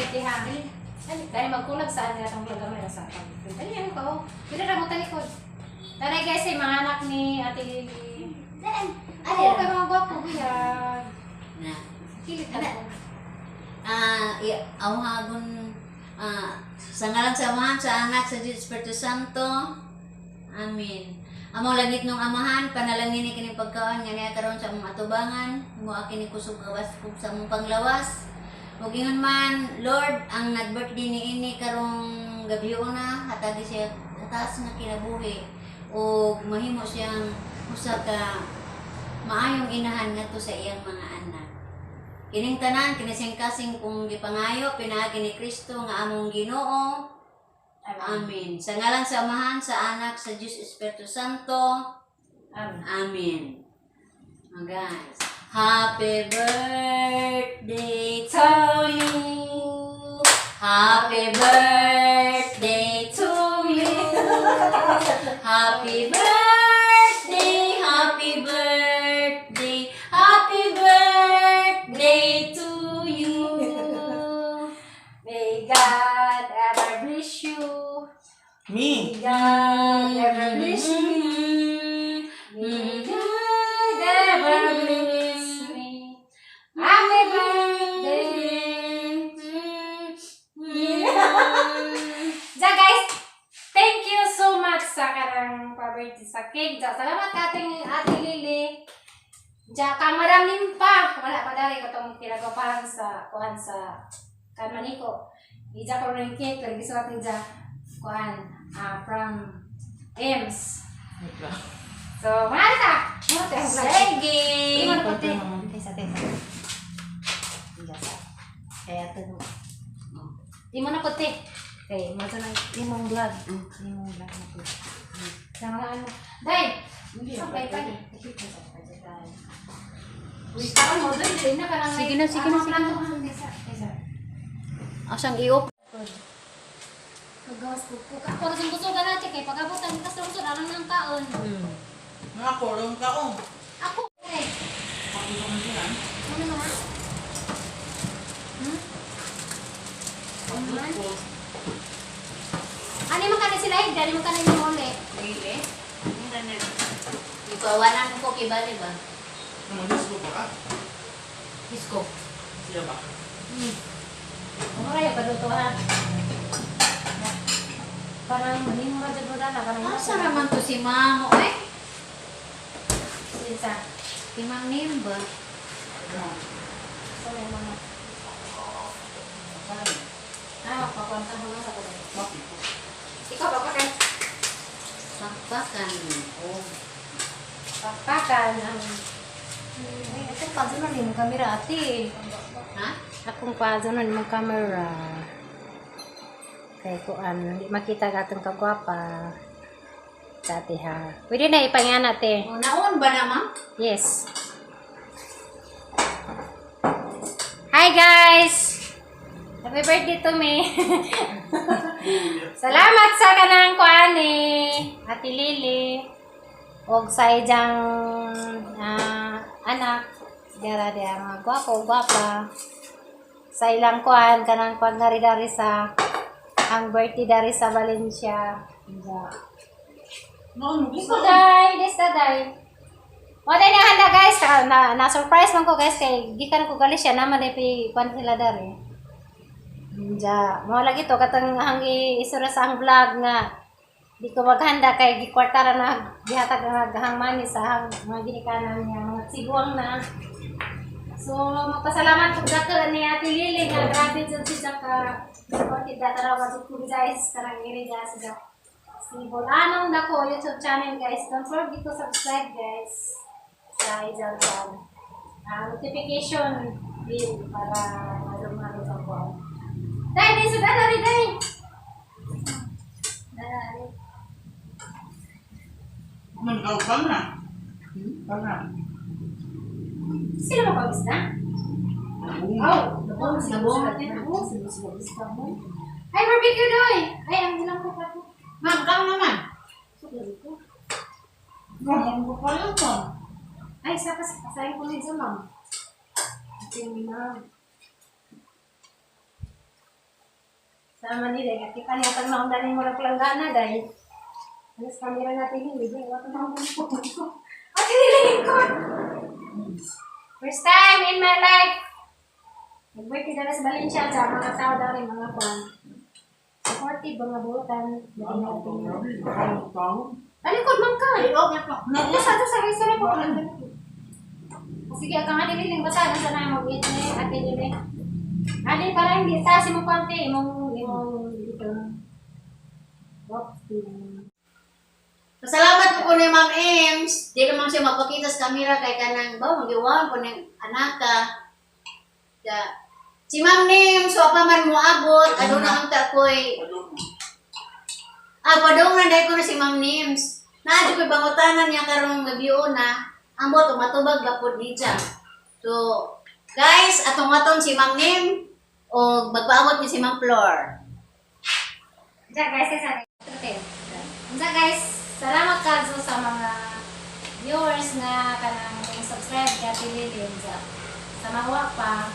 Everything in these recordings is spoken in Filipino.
birthday ha. Dahil magkulag saan nga itong vlog may sa akin. Dali ano ka oh. Pwede na mo talikod. Tanay guys ay mga anak ni Ate Lily. Oo, kay mga gwapo yan. Na. Kilit ako. Awhagon sa ngalan sa Amahan, sa Anak, sa Diyos Espiritu Santo. Amen. Among langit nung Amahan, panalangin ni kining pagkaon nga niya karon sa among atubangan, mo akin ni kusog gawas kung sa among panglawas. Ug ingon man, Lord, ang nag-birthday ni ini karong gabi na, hatagi siya taas nga kinabuhi ug mahimo siyang usa ka maayong inahan ngadto sa iyang mga anak. Kining tanan kinising kasing kung gipangayo pinaagi ni Kristo nga among Ginoo. Amen. Sa ngalan sa Amahan, sa Anak, sa Diyos Espiritu Santo. Amen. Amen. Guys, happy birthday to you. Happy birthday to you. Happy birthday, happy birthday, happy birthday to you. May God ever bless you. Me. May God ever bless you. May God ever bless me. Happy birthday. Ja guys, thank you so much sa kanang pa-birthday sa cake. Ja, salamat ating Ate Lily. Ja, kamarang nimpa. Wala pa dali ko itong pinagapahan sa kuhan sa kanmaniko. Ija ko rin cake. Lagi sulat ni Ja. Kuhan. From Ems. So, mahal ka. Sige. Iman ko te. Tesa. Kaya ito. Iman ako te. Okay, masa na imong vlog. Imong vlog na po. Sama ano. Day! Sampay pa ni. Uy, takon mo doon. Hindi na ka lang. Sige na. Asang iop. Pagawas ko. Ako na sungkusog ka natin kay pag-abutan. Kasi sungkusog alang ng kaon. Nakakulong ka oh. Ako. Eh. Pakulong sila. Ano naman? Ano naman? Ano yung makanin sila eh? Dari makanin yung mole. Really? Ipawanan ko kibali ba? Disco pa ka? Disco. Siya ba? Ano kaya palutuhan? Parang hindi mo radyo mo dala. Asa naman to si Mamo eh? Sisa. Si Mang Nimba. So, may mga... pakwanta mo lang sa kulit. Ikaw, papakan. Pakpakan. Oh. Papakan. Akong padunan yung kamera, ate. Ha? Akong padunan yung kamera. Kaya kuan, hindi makita gatong kagwapa. Dati ha. Pwede na ipangan ate. Oh, naon ba naman? Yes. Hi guys! Happy birthday to me. Salamat sa kanang kuani, Ate Lily. Og sa ijang anak. Dara dia mga gwapo-gwapa. Sa ilang kuan kanang pagnaridari sa ang birthday dari sa Valencia. Iko day, day. Wala na handa guys, na-surprise man ko guys kay gikan ko gali siya naman pi kwan sila dari. Mo lagi to katang hangi isura sa ang vlog nga di ko maghanda kay gikwartara na gihatag na hang mani sa hang mga ginikanan niya mga siguang na. So magpasalamat ko dato ni Ate Lily nga grabe jud siya ka supported data raw ko guys karang iri sa Sibol anong dako YouTube channel guys. Don't forget to subscribe guys. Sa isang notification bell para malumalo sa ko. Dai, di sudah dari dai. Dari. Mangaw ka na. Ka. Sino ba pagista? Oh, ay, barbecue doy. Ay, ang bilang ko pa. Ma'am, kang naman. Ganyan ko pala ito. Ay, sayang ko din sa ma'am. Ito yung ma'am. Sa Manila, kita niya pag naundanin mo na palanggana dahil alas kamera natin hindi. Wala na akong ate nililingkod! First time in my life! Nag-birthday na sa Valencia sa mga tao daw rin, mga kwan. Supportive, mga butan. Talikod man ka! Nasa to sa restaurant po. Sige, ka nga nililing bata. Nasa na mag-eat na yung ate nila. Ate, parang hindi. Tasin mo konti. Imong dito. Pasalamat po ko ni Ma'am Ems. Di naman siya mapakita sa camera kay kanang ba magiwan po ng anak ka. Si Ma'am Ems, so pa man mo abot, aduna ang takoy. Padong na dahil ko na si Ma'am Ems. Naadyo ko bangutanan niya karong gabiyo na. Amot, matubag ba po dito. So, guys, atong si Ma'am Ems o magpaabot ni si Ma'am Flor. Guys, salamat kaso sa mga viewers na kanang subscribe kay Ate Lilin sa mawa pa.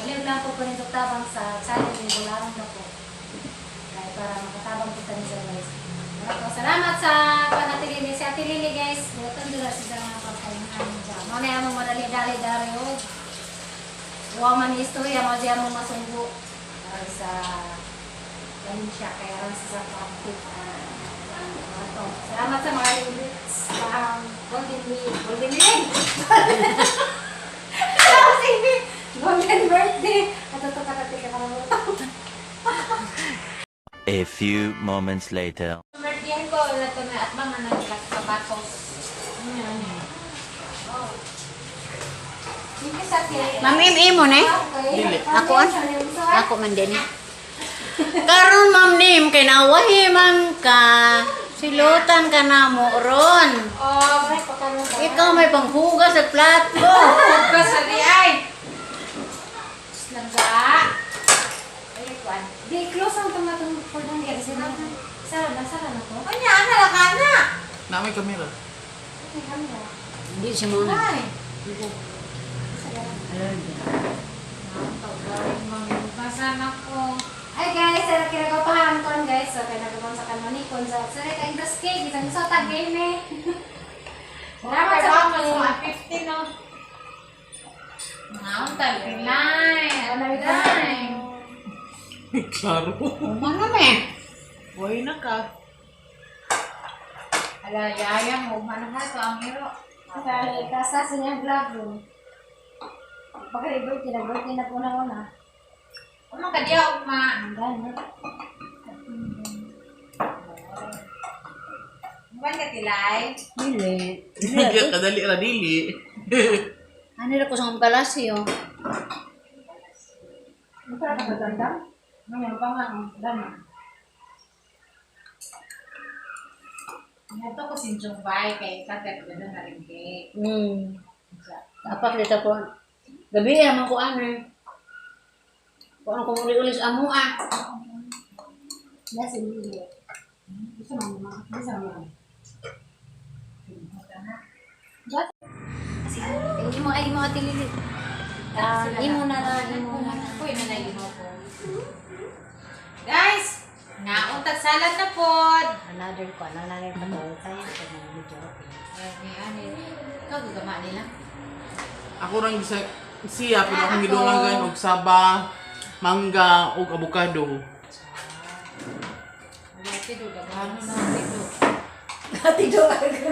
Ulit lang po rin tabang sa channel ni Bularong na po. Kaya para makatabang po tayo sa guys. Salamat sa Ate Lili. Si Ate Lili guys, welcome to us sa mga pagkainahan dyan. Mga na mo madali-dali dari o. Huwag man istorya mo dyan mo masunggo. Sa ganun siya, kaya lang sa pag-tip. Salamat sa mga units. Golden Week. Golden birthday. Ito karating ka naman. A few moments later. Birthday ko, ito na at mga nagkakabatos. Ma'am Em, imo na eh. Dili. Ako man din. Karon Ma'am Nim, kay nawahi man ka. Silutan ka na mo ron. Oh, may pagkano ka. Ikaw may panghugas sa plato. Hugas sa di ay. Langga. Ay, kuan. Di, close ang tumatong for the year. Sara na to. Kanya, nalaka na. Na may kamera. Okay, kami na. Hindi siya mo na. Ay. Basan ako. Ay guys, sa kinagapahan ko guys. So, kaya nagabang sa kalmanikon. So, sorry, kayong das cake. Isang isa tag game eh. Salamat sa mga 15 no. Ngaon talinay. Talinay. Klaro. Umano me. Buhay na ka. Ala, yaya mo. Manahan ko ang hero. Kaya kasa sa niyang vlog room. Pagka-birthday na po na una. Ano ka diya, ma? Ang gana. Buwan ka tilay? Dili. Hindi ka dali ra dili. Ano ra ko sa mga palasyo? Ano ka maganda? Ano pa nga ang dama? Ito ko sinjong bay kay kagat ko na rin kay. Apak dito ko. Gabi man ko ano. Kung ano kung uli-uli sa amo ah. Yes, hindi. Gusto mo ma? Gusto mo. Imo ati Lili. Imo na. Uy, nanay mo ko. Guys, nauntag salad na pod. Another pa tayo sa mga video. Ani. Ikaw gugama nila. Ako lang siya pero akong gidungan og saba, mangga ug avocado.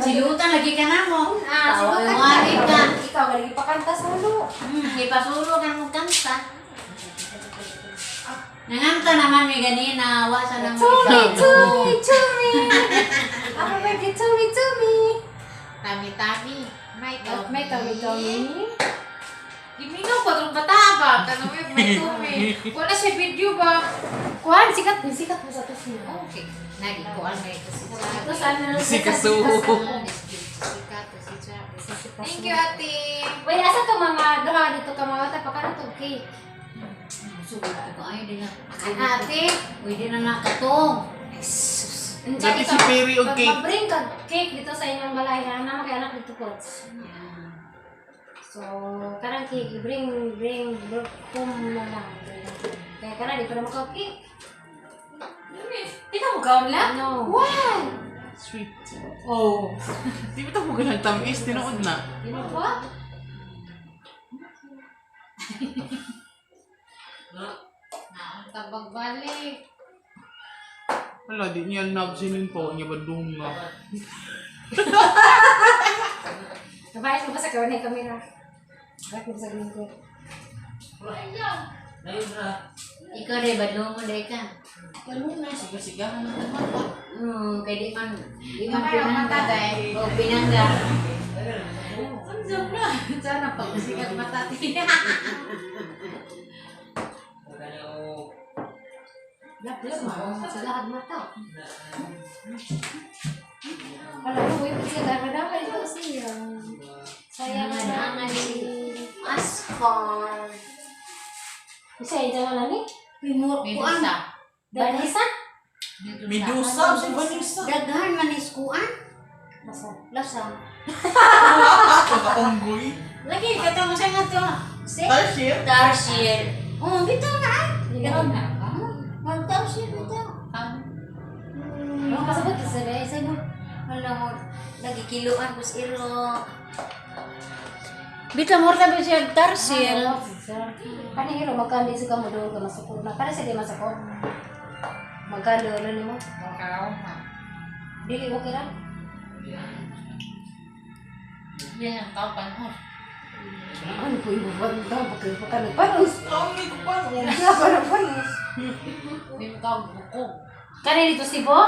Silutan lagi ka na mo. Silutan ka. Ikaw lagi pa kanta solo. Ipasulo ka mo kanta. Nanganta naman may ganina, wasa na mo. Tumi. Happy birthday, Tumi. Tami-tami. May Tumi. Gimingaw pa itong kataba. Tanong mo may tumi. Wala siya video ba? Kuhan, sikat mo sa to siya. Okay. Nagikuan na ito si Tapos ano? Si Kasu. Thank you, ate. Wait, asa to mga duha dito ka mga ata pa ka na to cake. Sugot ko ay din na. Ate, Pwede na nakatong. Dati si Perry og cake. Mag-bring ka cake dito sa inyong balay na kay anak dito po. So, karang cake, bring home na lang. Kaya Kaya ka na, di pa na makapik. Di ka mo gaon lang? No. Why? Sweet. Oh. Di ba ito mo ganang tamis? Tinood na. You know what? Tabag balik. Wala, di niya nabsinin po. Niya ba na. Nabayas mo ba sa kawan ng kamera? Bakit mo sa ganun ko? Ikaw rin, badlo mo dahil ka. Ano na, siga-sigahan na naman. Kaya di man pinangga. O pinangga. Andiyan na. Sana pagkasigat matati. Lapis mo, sa lahat mata. Wala mo, wait, kasi dapat ito siya. Sayang na nga si Ascar. Isa ito na ni? Medusa. Danisa? Medusa, si Vanessa. Daghan man is kuan. Masa? Lasa. Pagka-onggoy. Lagi, katong sa nga to. Tarsier. Tarsier. Oh, bitaw na ay. Ikaw na. Mag-tarsier bitaw. Ano kasabot sa sabi? Isa mo? Wala mo. Lagi kiluan ko sa iro. Bitaw mo tabi siya tarsier. Kanihiro, magkandi sa kamo doon ka masukod na. Para sa di masukod. Magkando na ni mo. Dili mo kira? Yan ang tao panos. Ano po yung banda? Bakit pa kami panos? Ang ko pa. Yan siya pa ng panos. May tao bukog. Kani dito si Bo?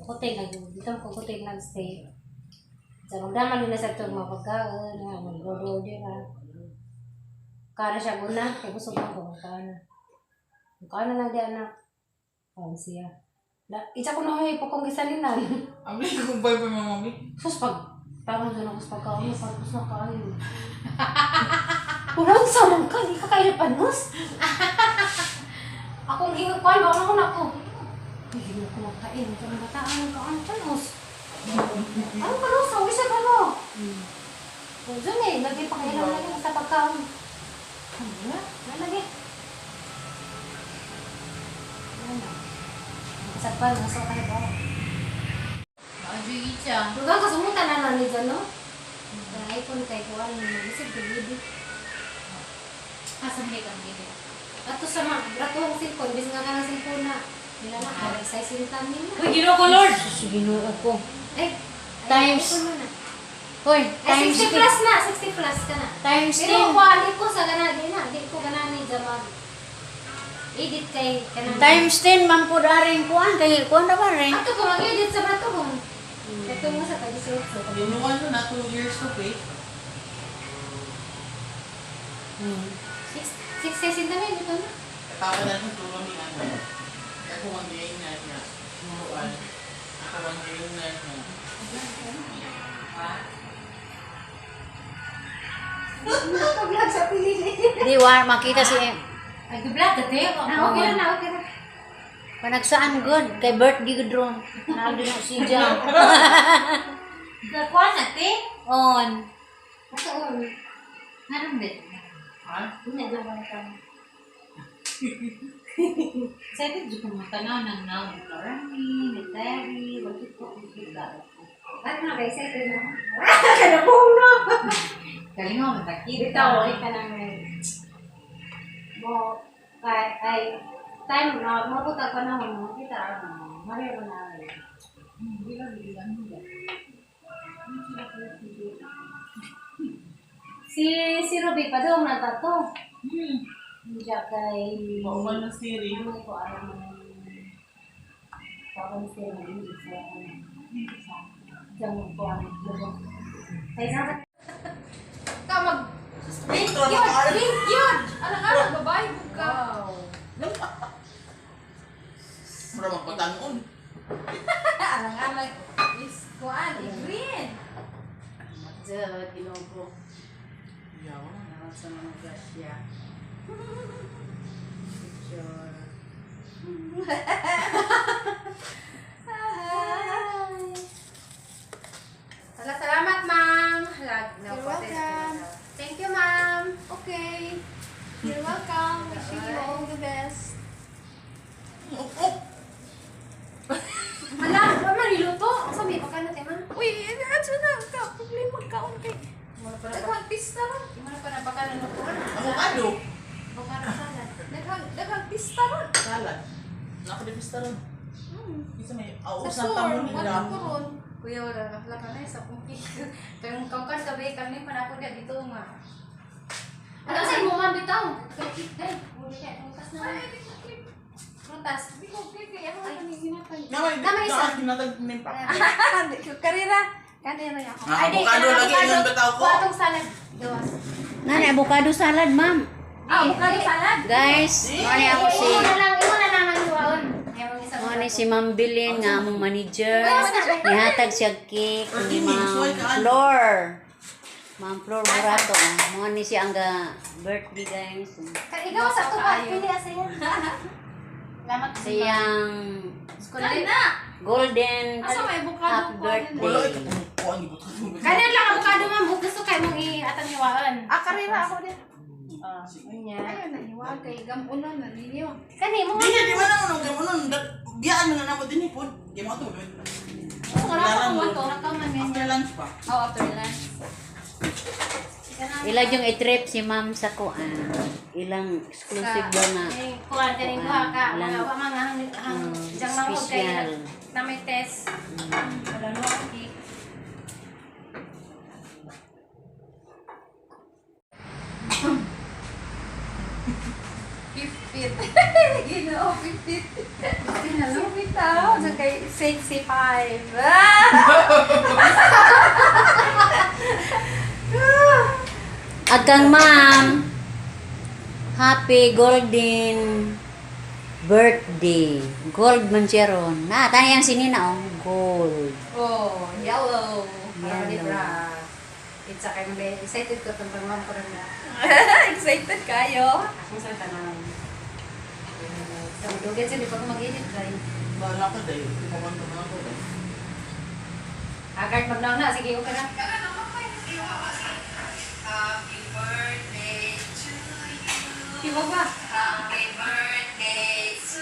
Kutay nag dito ko kutay nag-stay. Sa magdaman din na sa itong mga pagkaon, mag-rodo dira. Kana siya guna, kaya gusto ko kana. Kana lang di anak. Siya. Isa ko na ay pukong gisalinan. Ang kong bay pa mga mami. Sus pag parang doon ako sa pagkaon, pagkos na kain. Walang samang ka, di ka kaya panos. Akong ginagawa, baka naman ako. Hindi mo kumakain, ito na bataan ng kaan panos. Ano panos? Ang isa ka mo. Diyan eh, lagi pa kailang lagi sa pagkaon. Ano na? Nalagi. Ano? Sa panos, so kaya ba? Aji siya. Dugang kasumutan na lang ni dyan, no? Sa iPhone kay kuwan, mag-isip ko video. Asan kay kang gini? Ato sa mga, rato ang cellphone, bis nga ka ng cellphone na. Nila na, kaya sa sintamin na. Uy, gino ko Lord. Ginoo ko. Eh, Times. iPhone mo na. Hoy, Ay, times 60 plus na, 60 plus ka na. times Pero 10. wali ko sa gana, di ko gana ni Jamag. Edit kay kanang. Times 10 man po daring kuan kay kuan na ba rin? Ato ko mag-edit sa bato ko. Ito mo sa kag-18. Binuwan ko na 2 years to pay. 6 na ito na. Katawa na kung tulong ni ano. Ako ang gain na niya. Muruan. Ako ang gain na niya. Naka-vlog sa pinili. Di war makita si Ay, giblat ka te. Okay na, okay na. panagsaan good kay birthday good ron. Naagdo na si Jam. Gakuan na te. On. Kasoon. Anong bet? Ha? Hindi na lang ka. Sabi ko kung matanaw ng now. Rami, Terry, bakit ko kung kita? Ano na guys, ito na. Kanabong na. Galing mo, matakita. Bitaw, ay ka nang mo, ay, time na, mabuta pa na mo, kita, mariyo na. Si Ruby pa doon na tato. Diya kay... Pauman na siri. Ano ko alam mo. Parang siya na hindi sa... Diyan mo po ang lubog. Kaya sa... Ka mag... Dito Yun! Yun! Alang-alang, babae mo ka. Mura magpatangon. Alang-alang, is kuan, green. Jud Ginoo. Yawa. Nawa sa mga grasya. Picture. Salamat, ma'am. You're welcome. Thank you, ma'am. Okay. You're welcome. Wishing you all the best. Hala, wala man niluto. Sabi pa ka na tema. Uy, ano na ka? Problema ka okay. Mo na pa na. Daghang pista ron. Mo na pa na baka na luto. Avocado. Baka na salad. Daghang pista ron. Salad. Nakadipista ron. Isa may Sa usang store, tamon wala nila. ko ron. Kuya wala ka na sa cookie. Kang kaukan gabi kami pa na ko dito nga. Ano sa mo man bitaw? Dai, mo siya prutas na. Prutas. Di ko pwede. Ano ang hinihinatan? Namay kinatag ni pa. Karira. Kanina ako. Avocado lagi yung bitaw ko. Atong salad. Gawas. Nani, avocado salad, ma'am. Avocado salad. Guys, mani ako si... Imo na lang ang luwaon. Ayaw isa mo. Mani si Ma'am Bilin nga among manager. Nihatag siya cake ni Ma'am Flor. Ma'am Flor Burato. Mani siya ang birthday, guys. Ikaw sa tuwa, pili asa yan. Salamat sa Siyang golden Asa may avocado happy ko? Wala birthday. ito kung ang gibot. Kanan lang avocado ma'am, ug gusto kay mong i-atang liwaan. Karira ako din. Unya. Ayun, naiwag kay gamunan na ninyo. Kani mo. Di ba naman ang gamonon? Biyaan nga naman din ipon. Di mo ito. Gusto ko na ako to, nakaman yan. After lunch pa. Oh, after lunch. Ilang yung i-trip si Ma'am sa kuan. Ilang exclusive daw na. Kuan kani ko ka. Lang- Mga mga hang jang mahog special. kay na may test. Wala no cake. Pipit. Ginoo, pipit. Sumitaw. Sa kay sexy 5. Agang Ma'am, happy golden birthday. Gold man siya ron. Na, tayang sinina oh. Gold. Oh, yellow. Yellow. Libra. It's a kind of excited ko tong pangmam ko na. Excited kayo. Akong sa tanang. Sa dugan sa di pa ko mag-edit kay. Bahala ka dahil. Pumunta na ako dahil. Agad magnaw na, sige okay na. Iba ba? Yes,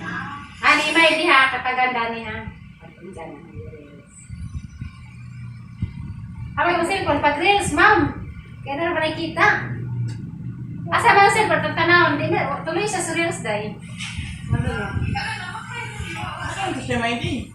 Ma'am. Ani may di ha, kataganda ni ha. Amay mo cellphone pag reels, ma'am. Kaya na ba nakikita? Asa ba yung cellphone? Tatanawon, di na. Tuloy sa reels dahil. Ano yun? Saan ko siya may di?